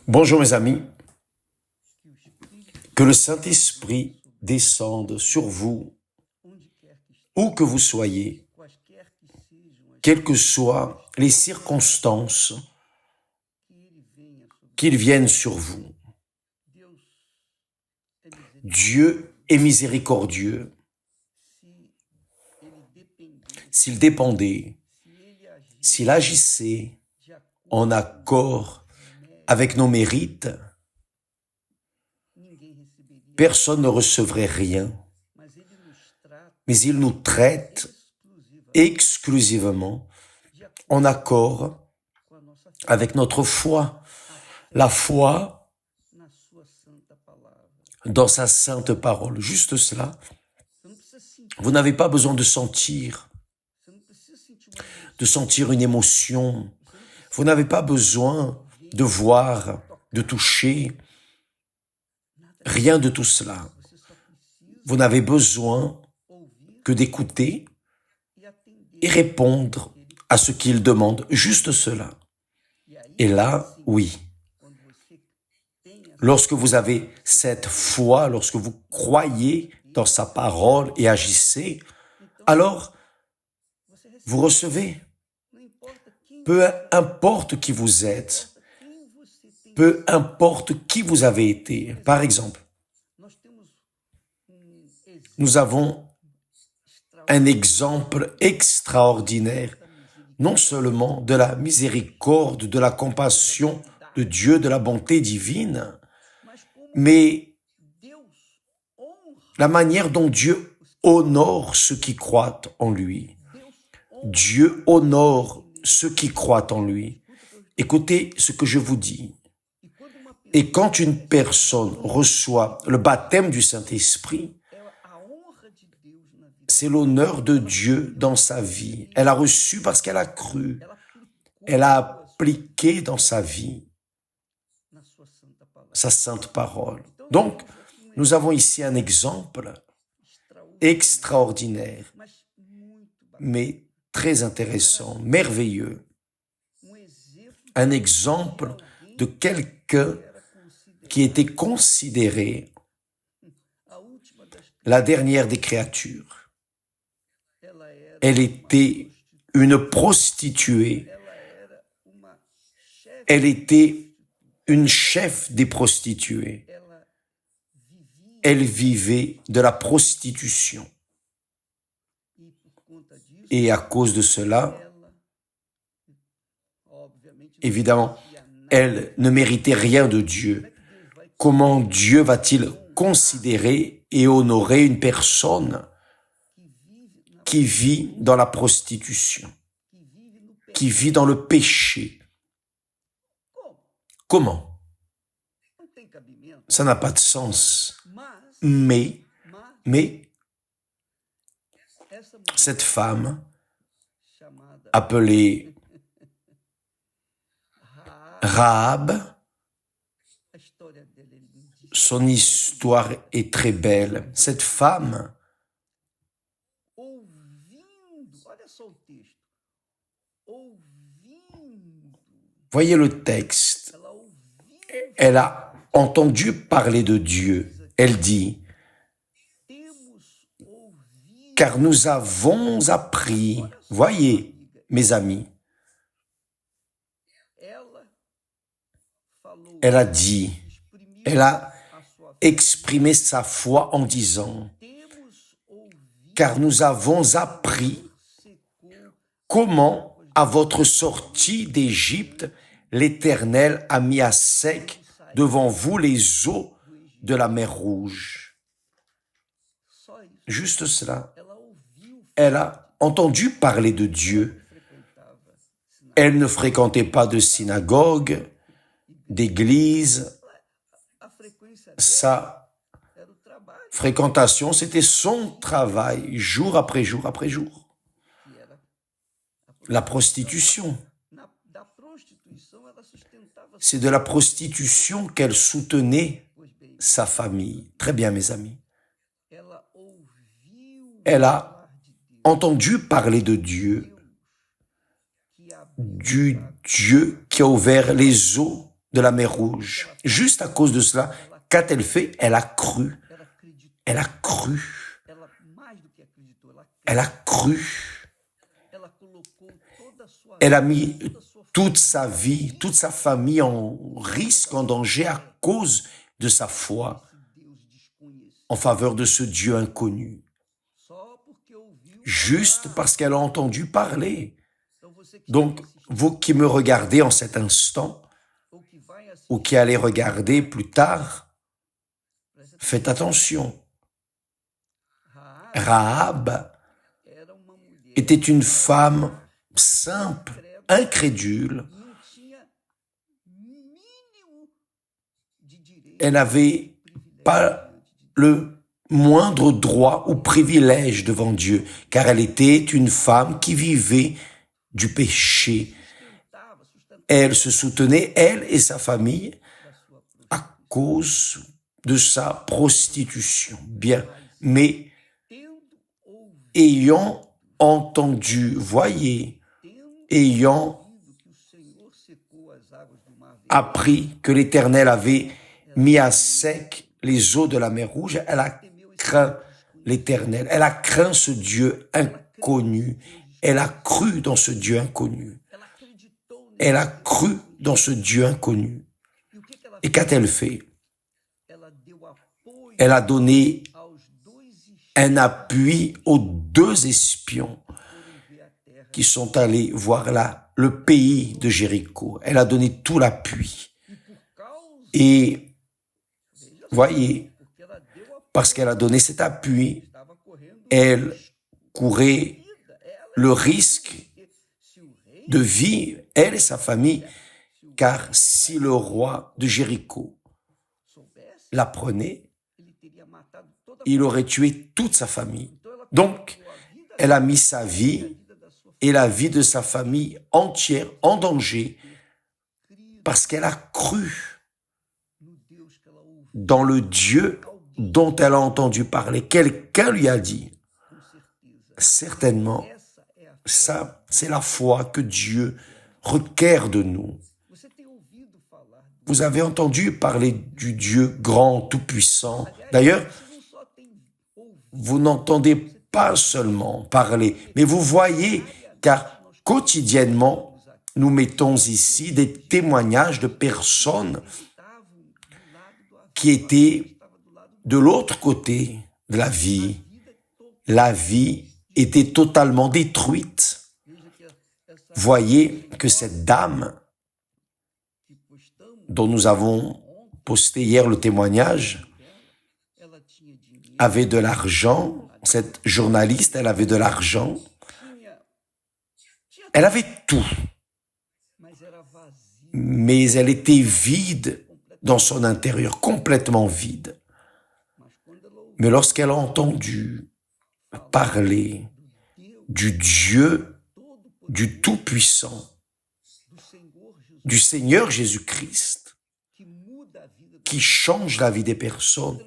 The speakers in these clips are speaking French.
Bonjour mes amis, que le Saint-Esprit descende sur vous, où que vous soyez, quelles que soient les circonstances, qu'il vienne sur vous. Dieu est miséricordieux. S'il dépendait, s'il agissait en accord avec nos mérites, personne ne recevrait rien, mais il nous traite exclusivement en accord avec notre foi, la foi dans sa sainte parole. Juste cela. Vous n'avez pas besoin de sentir une émotion. Vous n'avez pas besoin de voir, de toucher. Rien de tout cela. Vous n'avez besoin que d'écouter et répondre à ce qu'il demande. Juste cela. Et là, oui. Lorsque vous avez cette foi, lorsque vous croyez dans sa parole et agissez, alors vous recevez. Peu importe qui vous êtes, peu importe qui vous avez été. Par exemple, nous avons un exemple extraordinaire, non seulement de la miséricorde, de la compassion de Dieu, de la bonté divine, mais la manière dont Dieu honore ceux qui croient en lui. Dieu honore ceux qui croient en lui. Écoutez ce que je vous dis. Et quand une personne reçoit le baptême du Saint-Esprit, c'est l'honneur de Dieu dans sa vie. Elle a reçu parce qu'elle a cru. Elle a appliqué dans sa vie sa sainte parole. Donc, nous avons ici un exemple extraordinaire, mais très intéressant, merveilleux. Un exemple de quelqu'un qui était considéré la dernière des créatures. Elle était une prostituée. Elle était une chef des prostituées. Elle vivait de la prostitution. Et à cause de cela, évidemment, elle ne méritait rien de Dieu. Comment Dieu va-t-il considérer et honorer une personne qui vit dans la prostitution, qui vit dans le péché? Comment? Ça n'a pas de sens. Mais, cette femme, appelée Rahab, son histoire est très belle. Cette femme, voyez le texte, elle a entendu parler de Dieu. Elle dit, car nous avons appris, voyez mes amis, elle a dit, elle a exprimé sa foi en disant, car nous avons appris comment à votre sortie d'Égypte, l'Éternel a mis à sec devant vous les eaux de la mer Rouge. Juste cela. Elle a entendu parler de Dieu. Elle ne fréquentait pas de synagogue, d'église. Sa fréquentation, c'était son travail, jour après jour après jour. La prostitution. C'est de la prostitution qu'elle soutenait sa famille. Très bien, mes amis. Elle a entendu parler de Dieu, du Dieu qui a ouvert les eaux de la mer Rouge. Juste à cause de cela, qu'a-t-elle fait? Elle a cru. Elle a cru. Elle a cru. Elle a mis toute sa vie, toute sa famille en risque, en danger à cause de sa foi en faveur de ce Dieu inconnu. Juste parce qu'elle a entendu parler. Donc, vous qui me regardez en cet instant, ou qui allez regarder plus tard, faites attention. Rahab était une femme simple, incrédule. Elle n'avait pas le moindre droit ou privilège devant Dieu, car elle était une femme qui vivait du péché. Elle se soutenait, elle et sa famille, à cause de sa prostitution. Bien, mais ayant entendu, voyez, ayant appris que l'Éternel avait mis à sec les eaux de la mer Rouge, elle a craint l'Éternel, elle a craint ce Dieu inconnu, elle a cru dans ce Dieu inconnu, elle a cru dans ce Dieu inconnu. Et qu'a-t-elle fait? Elle a donné un appui aux 2 espions qui sont allés voir le pays de Jéricho. Elle a donné tout l'appui. Et voyez, parce qu'elle a donné cet appui, elle courait le risque de vie, elle et sa famille, car si le roi de Jéricho l'apprenait, il aurait tué toute sa famille. Donc, elle a mis sa vie et la vie de sa famille entière en danger parce qu'elle a cru dans le Dieu dont elle a entendu parler. Quelqu'un lui a dit, certainement, ça, c'est la foi que Dieu requiert de nous. Vous avez entendu parler du Dieu grand, tout-puissant. D'ailleurs, vous n'entendez pas seulement parler, mais vous voyez, car quotidiennement, nous mettons ici des témoignages de personnes qui étaient de l'autre côté de la vie. La vie était totalement détruite. Voyez que cette dame dont nous avons posté hier le témoignage avait de l'argent. Cette journaliste, elle avait de l'argent. Elle avait tout. Mais elle était vide dans son intérieur, complètement vide. Mais lorsqu'elle a entendu parler du Dieu, du Tout-Puissant, du Seigneur Jésus-Christ, qui change la vie des personnes,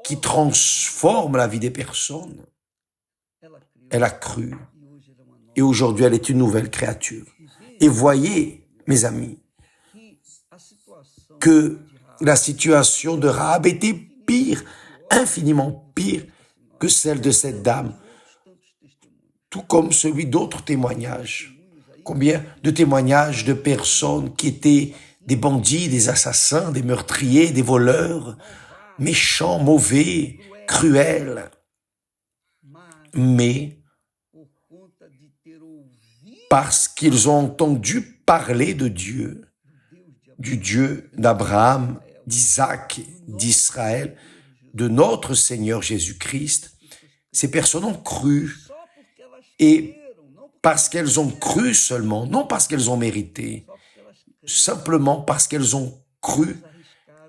qui transforme la vie des personnes, elle a cru. Et aujourd'hui, elle est une nouvelle créature. Et voyez, mes amis, que la situation de Rahab était pire, infiniment pire que celle de cette dame, tout comme celui d'autres témoignages. Combien de témoignages de personnes qui étaient des bandits, des assassins, des meurtriers, des voleurs, méchants, mauvais, cruels. Mais parce qu'ils ont entendu parler de Dieu, du Dieu d'Abraham, d'Isaac, d'Israël, de notre Seigneur Jésus-Christ, ces personnes ont cru. Et parce qu'elles ont cru seulement, non parce qu'elles ont mérité, simplement parce qu'elles ont cru,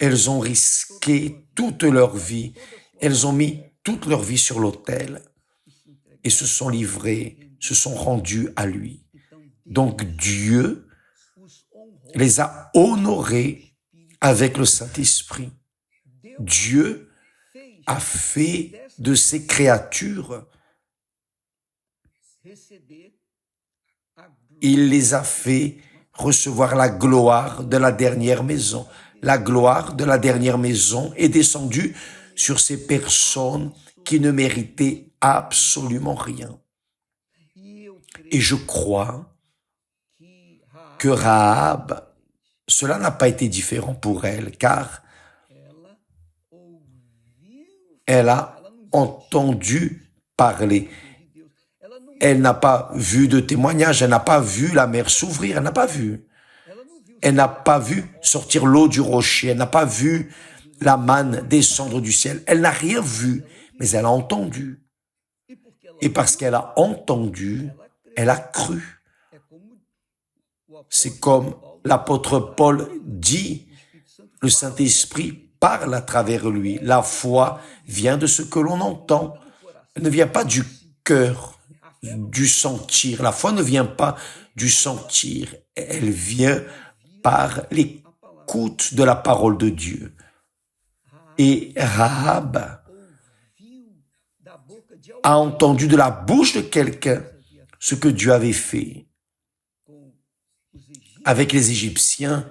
elles ont risqué toute leur vie, elles ont mis toute leur vie sur l'autel et se sont livrées, se sont rendues à lui. Donc Dieu les a honorées avec le Saint-Esprit. Dieu a fait de ces créatures, il les a fait recevoir la gloire de la dernière maison. La gloire de la dernière maison est descendue sur ces personnes qui ne méritaient absolument rien. Et je crois que Rahab, cela n'a pas été différent pour elle, car elle a entendu parler. Elle n'a pas vu de témoignage, elle n'a pas vu la mer s'ouvrir, elle n'a pas vu. Elle n'a pas vu sortir l'eau du rocher, elle n'a pas vu la manne descendre du ciel. Elle n'a rien vu, mais elle a entendu. Et parce qu'elle a entendu, elle a cru. C'est comme l'apôtre Paul dit, le Saint-Esprit parle à travers lui. La foi vient de ce que l'on entend. Elle ne vient pas du cœur, du sentir. La foi ne vient pas du sentir. Elle vient par l'écoute de la parole de Dieu. Et Rahab a entendu de la bouche de quelqu'un ce que Dieu avait fait avec les Égyptiens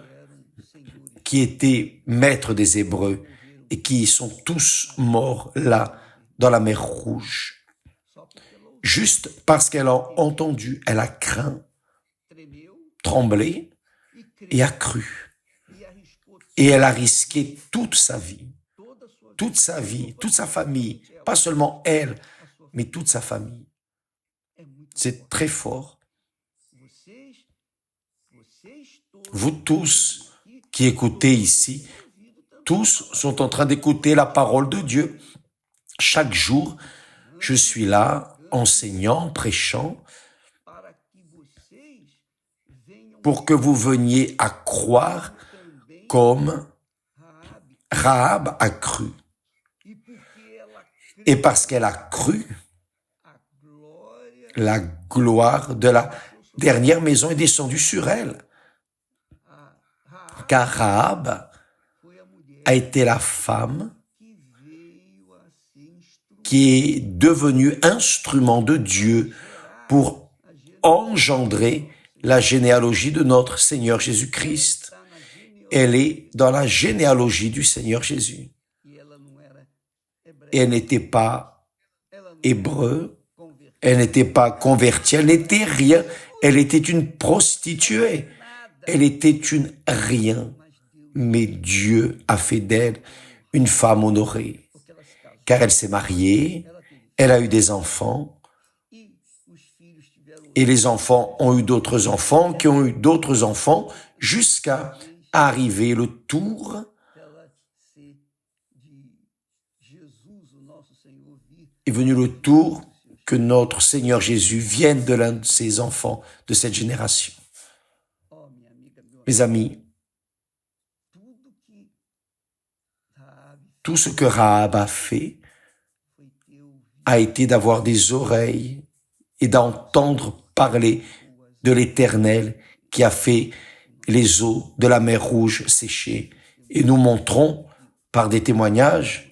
qui étaient maîtres des Hébreux et qui sont tous morts là, dans la mer Rouge. Juste parce qu'elle a entendu, elle a craint, tremblé et a cru. Et elle a risqué toute sa vie, toute sa famille, pas seulement elle, mais toute sa famille. C'est très fort. Vous tous qui écoutez ici, tous sont en train d'écouter la parole de Dieu. Chaque jour, je suis là, enseignant, prêchant, pour que vous veniez à croire comme Rahab a cru. Et parce qu'elle a cru, la gloire de la dernière maison est descendue sur elle. Car Rahab a été la femme qui est devenue instrument de Dieu pour engendrer la généalogie de notre Seigneur Jésus-Christ. Elle est dans la généalogie du Seigneur Jésus. Et elle n'était pas hébreu, elle n'était pas convertie, elle n'était rien. Elle était une prostituée, elle était une rien. Mais Dieu a fait d'elle une femme honorée, car elle s'est mariée, elle a eu des enfants, et les enfants ont eu d'autres enfants, qui ont eu d'autres enfants, jusqu'à arriver le tour est venu le tour que notre Seigneur Jésus vienne de l'un de ses enfants de cette génération. Mes amis, tout ce que Rahab a fait a été d'avoir des oreilles et d'entendre parler de l'Éternel qui a fait les eaux de la mer Rouge sécher. Et nous montrons par des témoignages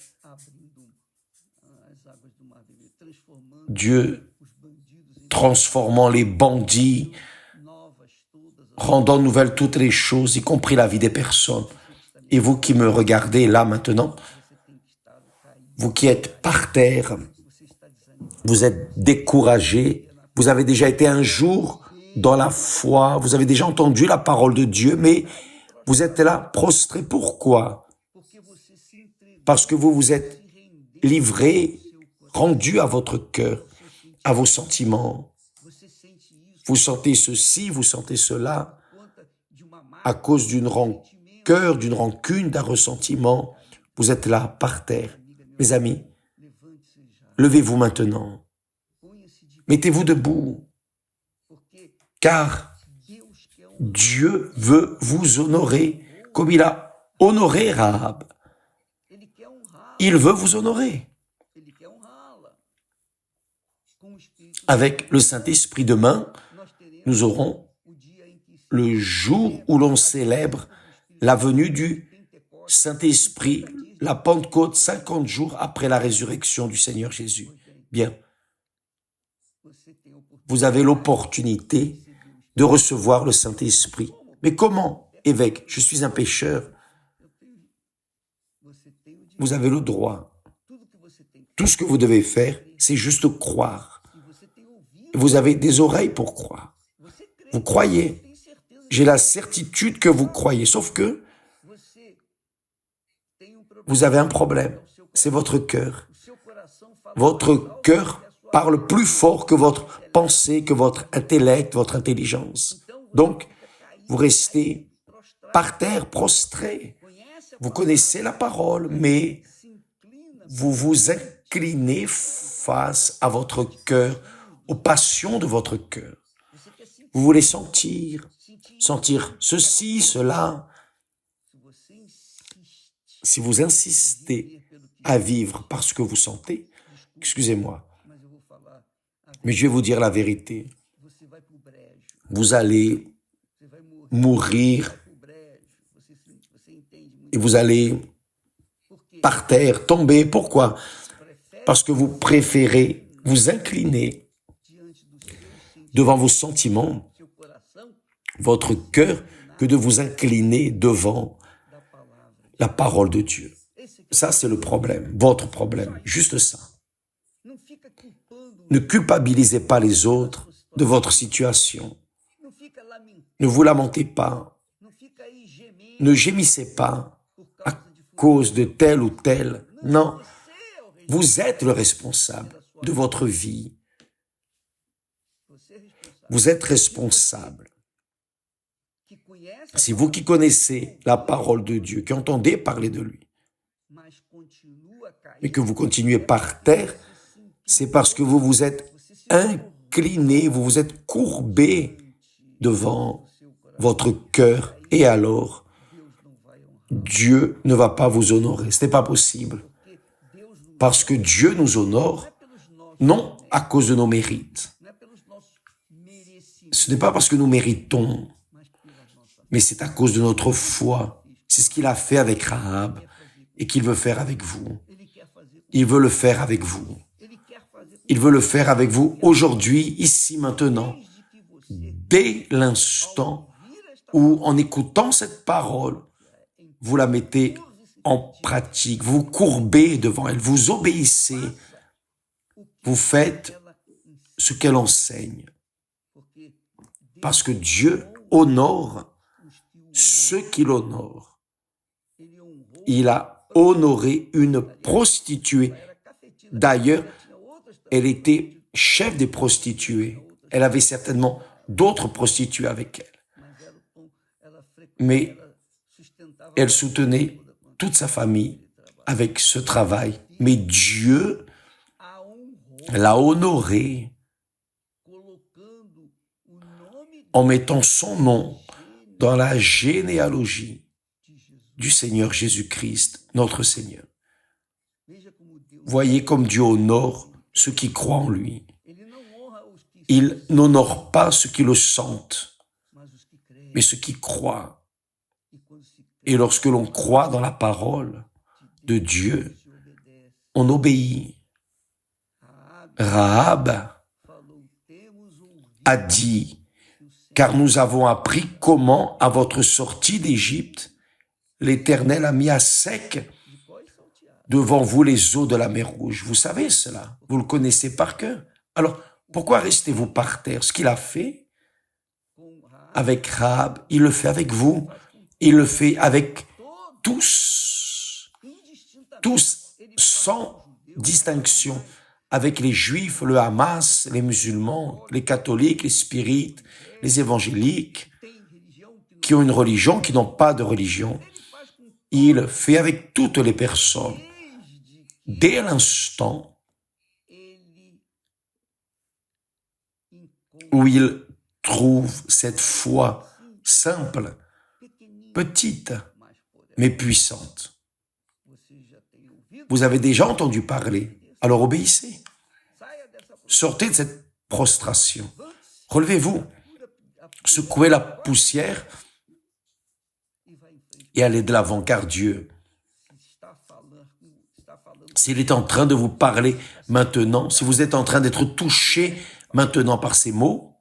Dieu transformant les bandits, rendant nouvelles toutes les choses, y compris la vie des personnes. Et vous qui me regardez là maintenant, vous qui êtes par terre, vous êtes découragés, vous avez déjà été un jour dans la foi, vous avez déjà entendu la parole de Dieu, mais vous êtes là prostrés. Pourquoi? Parce que vous vous êtes livré, rendu à votre cœur, à vos sentiments. Vous sentez ceci, vous sentez cela, à cause d'une rancœur, d'une rancune, d'un ressentiment. Vous êtes là, par terre. Mes amis, levez-vous maintenant. Mettez-vous debout, car Dieu veut vous honorer comme il a honoré Rahab. Il veut vous honorer. Avec le Saint-Esprit demain, nous aurons le jour où l'on célèbre la venue du Saint-Esprit, la Pentecôte, 50 jours après la résurrection du Seigneur Jésus. Bien, vous avez l'opportunité de recevoir le Saint-Esprit. Mais comment, évêque? Je suis un pécheur. Vous avez le droit. Tout ce que vous devez faire, c'est juste croire. Vous avez des oreilles pour croire. Vous croyez. J'ai la certitude que vous croyez, sauf que vous avez un problème. C'est votre cœur. Votre cœur parle plus fort que votre pensée, que votre intellect, votre intelligence. Donc, vous restez par terre, prostré. Vous connaissez la parole, mais vous vous inclinez face à votre cœur, aux passions de votre cœur. Vous voulez sentir ceci, cela. Si vous insistez à vivre parce que vous sentez, excusez-moi, mais je vais vous dire la vérité. Vous allez mourir et vous allez par terre tomber. Pourquoi? Parce que vous préférez vous incliner devant vos sentiments, votre cœur, que de vous incliner devant la parole de Dieu. Ça, c'est le problème, votre problème, juste ça. Ne culpabilisez pas les autres de votre situation. Ne vous lamentez pas. Ne gémissez pas à cause de tel ou tel. Non, vous êtes le responsable de votre vie. Vous êtes responsable. C'est vous qui connaissez la parole de Dieu, qui entendez parler de lui. Mais que vous continuez par terre, c'est parce que vous vous êtes incliné, vous vous êtes courbé devant votre cœur. Et alors, Dieu ne va pas vous honorer. Ce n'est pas possible. Parce que Dieu nous honore, non à cause de nos mérites. Ce n'est pas parce que nous méritons, mais c'est à cause de notre foi. C'est ce qu'il a fait avec Rahab et qu'il veut faire avec vous. Il veut le faire avec vous. Il veut le faire avec vous aujourd'hui, ici, maintenant. Dès l'instant où, en écoutant cette parole, vous la mettez en pratique, vous vous courbez devant elle, vous obéissez, vous faites ce qu'elle enseigne. Parce que Dieu honore ceux qu'il honore. Il a honoré une prostituée. D'ailleurs, elle était chef des prostituées. Elle avait certainement d'autres prostituées avec elle. Mais elle soutenait toute sa famille avec ce travail. Mais Dieu l'a honorée en mettant son nom dans la généalogie du Seigneur Jésus-Christ, notre Seigneur. Voyez comme Dieu honore ceux qui croient en lui. Il n'honore pas ceux qui le sentent, mais ceux qui croient. Et lorsque l'on croit dans la parole de Dieu, on obéit. Rahab a dit, car nous avons appris comment, à votre sortie d'Égypte, l'Éternel a mis à sec devant vous les eaux de la mer Rouge. Vous savez cela, vous le connaissez par cœur. Alors, pourquoi restez-vous par terre? Ce qu'il a fait avec Rahab, il le fait avec vous. Il le fait avec tous, sans distinction, avec les Juifs, le Hamas, les musulmans, les catholiques, les spirites, les évangéliques, qui ont une religion, qui n'ont pas de religion. Il fait avec toutes les personnes. Dès l'instant où il trouve cette foi simple, petite, mais puissante. Vous avez déjà entendu parler, alors obéissez. Sortez de cette prostration. Relevez-vous, secouez la poussière et allez de l'avant, car Dieu, s'il est en train de vous parler maintenant, si vous êtes en train d'être touché maintenant par ces mots,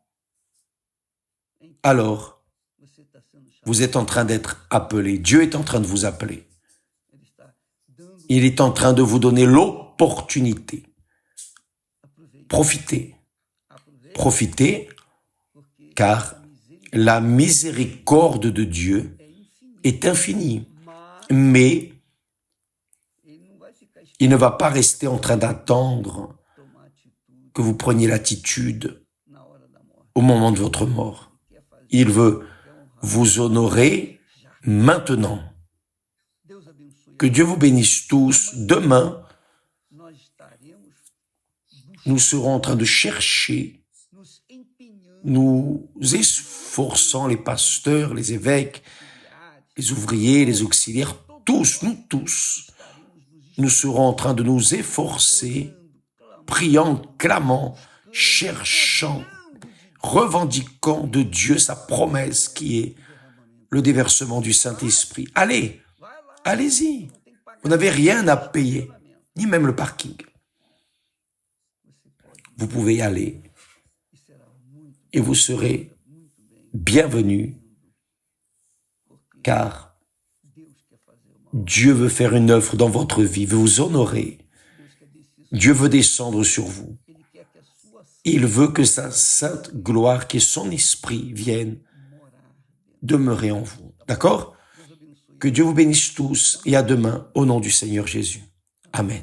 alors Vous êtes en train d'être appelé. Dieu est en train de vous appeler. Il est en train de vous donner l'opportunité. Profitez. Profitez, car la miséricorde de Dieu est infinie. Mais il ne va pas rester en train d'attendre que vous preniez l'attitude au moment de votre mort. Il veut vous honorer maintenant. Que Dieu vous bénisse tous. Demain, nous serons en train de chercher, nous esforçant les pasteurs, les évêques, les ouvriers, les auxiliaires, tous, nous serons en train de nous efforcer, priant, clamant, cherchant, revendiquant de Dieu sa promesse qui est le déversement du Saint-Esprit. Allez, allez-y. Vous n'avez rien à payer, ni même le parking. Vous pouvez y aller et vous serez bienvenus, car Dieu veut faire une œuvre dans votre vie, veut vous honorer. Dieu veut descendre sur vous. Il veut que sa sainte gloire, qui est son esprit, vienne demeurer en vous. D'accord? Que Dieu vous bénisse tous et à demain au nom du Seigneur Jésus. Amen.